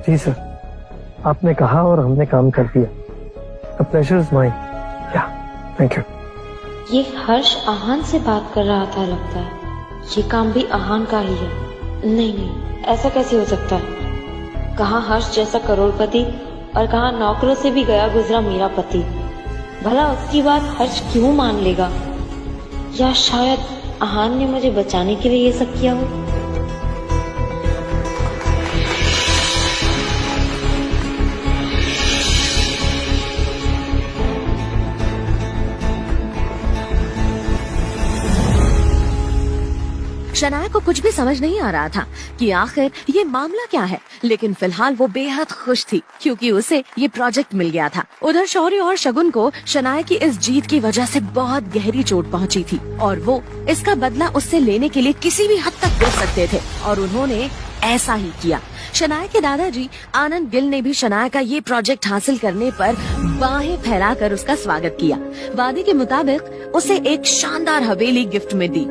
जी sir, आपने कहा और हमने काम कर दिया। The pleasure is mine. Yeah, thank you. ये हर्ष आहान से बात कर रहा था लगता है। ये काम भी आहान का ही है। नहीं, ऐसा कैसे हो सकता है? कहाँ हर्ष जैसा करोड़पति और कहाँ नौकरों से भी गया गुजरा मेरा पति। भला उसकी बात हर्ष क्यों मान लेगा? या शायद आहान ने मुझे बचाने के लिए ये सब किया हो। शनाया को कुछ भी समझ नहीं आ रहा था कि आखिर ये मामला क्या है, लेकिन फिलहाल वो बेहद खुश थी क्योंकि उसे ये प्रोजेक्ट मिल गया था। उधर शौर्य और शगुन को शनाया की इस जीत की वजह से बहुत गहरी चोट पहुंची थी और वो इसका बदला उससे लेने के लिए किसी भी हद तक गिर सकते थे और उन्होंने ऐसा ही किया। शनाया के दादाजी आनंद गिल ने भी शनाया का ये प्रोजेक्ट हासिल करने पर बाहें फैलाकर उसका स्वागत किया। वादे के मुताबिक उसे एक शानदार हवेली गिफ्ट में दी।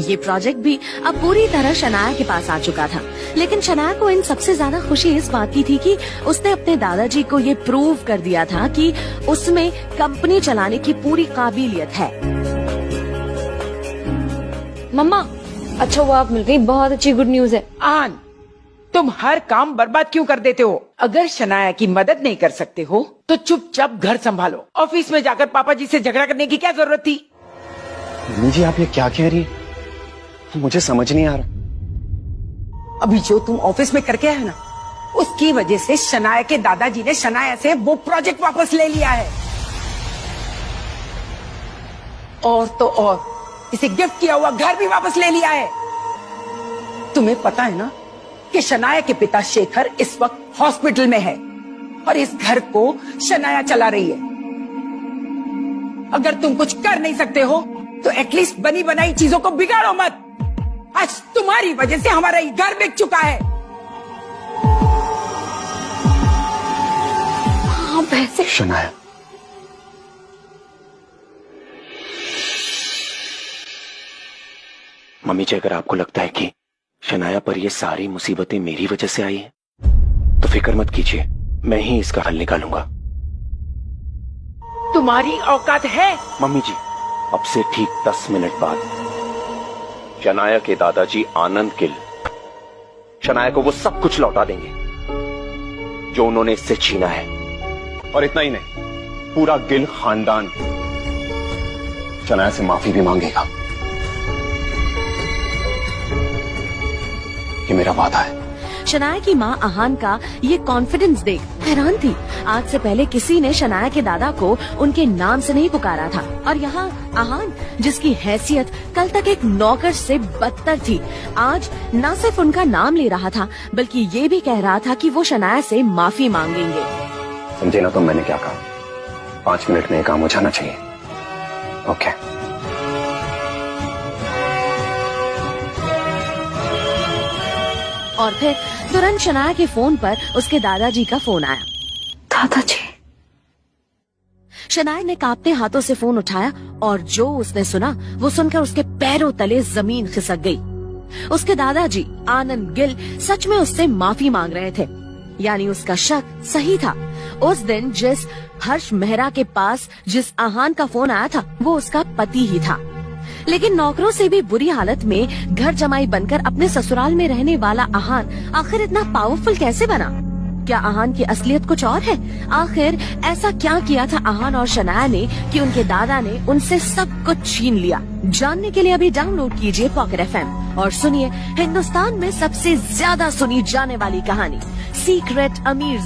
ये प्रोजेक्ट भी अब पूरी तरह शनाया के पास आ चुका था, लेकिन शनाया को इन सबसे ज्यादा खुशी इस बात की थी कि उसने अपने दादाजी को ये प्रूव कर दिया था कि उसमें कंपनी चलाने की पूरी काबिलियत है। मम्मा, अच्छा वो आप मिल गई, बहुत अच्छी गुड न्यूज है। आन, तुम हर काम बर्बाद क्यों कर देते हो? अगर शनाया की मदद नहीं कर सकते हो तो चुपचाप घर संभालो। ऑफिस में जाकर पापा जी से झगड़ा करने की क्या जरूरत थी? मम्मी जी, आप ये क्या कह रही है? मुझे समझ नहीं आ रहा। अभी जो तुम ऑफिस में करके आए ना, उसकी वजह से शनाया के दादाजी ने शनाया से वो प्रोजेक्ट वापस ले लिया है। और तो और इसे गिफ्ट किया हुआ घर भी वापस ले लिया है। तुम्हें पता है ना कि शनाया के पिता शेखर इस वक्त हॉस्पिटल में है और इस घर को शनाया चला रही है। अगर तुम कुछ कर नहीं सकते हो तो एटलीस्ट बनी बनाई चीजों को बिगाड़ो मत। आज तुम्हारी वजह से हमारा ये घर बिक चुका है। हाँ, वैसे शनाया, मम्मी जी, अगर आपको लगता है कि शनाया पर ये सारी मुसीबतें मेरी वजह से आई हैं, तो फिक्र मत कीजिए, मैं ही इसका हल निकालूंगा। तुम्हारी औकात है? मम्मी जी, अब से ठीक 10 मिनट बाद शनाया के दादाजी आनंद गिल शनाया को वो सब कुछ लौटा देंगे जो उन्होंने इससे छीना है। और इतना ही नहीं, पूरा गिल खानदान शनाया से माफी भी मांगेगा। ये मेरा वादा है। शनाया की माँ आहान का ये कॉन्फिडेंस देख हैरान थी। आज से पहले किसी ने शनाया के दादा को उनके नाम से नहीं पुकारा था और यहाँ आहान, जिसकी हैसियत कल तक एक नौकर से बदतर थी, आज न सिर्फ उनका नाम ले रहा था बल्कि ये भी कह रहा था कि वो शनाया से माफी मांगेंगे। समझे ना तुम मैंने क्या कहा? 5 मिनट में ये काम हो जाना चाहिए। ओके। और फिर तुरंत शनाया के फोन पर उसके दादाजी का फोन आया। दादाजी। शनाया ने कांपते हाथों से फोन उठाया और जो उसने सुना वो सुनकर उसके पैरों तले जमीन खिसक गई। उसके दादाजी आनंद गिल सच में उससे माफी मांग रहे थे, यानी उसका शक सही था। उस दिन जिस हर्ष मेहरा के पास जिस आहान का फोन आया था वो उसका पति ही था। लेकिन नौकरों से भी बुरी हालत में घर जमाई बनकर अपने ससुराल में रहने वाला आहान आखिर इतना पावरफुल कैसे बना? क्या आहान की असलियत कुछ और है? आखिर ऐसा क्या किया था आहान और शनाया ने कि उनके दादा ने उनसे सब कुछ छीन लिया? जानने के लिए अभी डाउनलोड कीजिए पॉकेट FM और सुनिए हिंदुस्तान में सबसे ज्यादा सुनी जाने वाली कहानी सीक्रेट अमीर।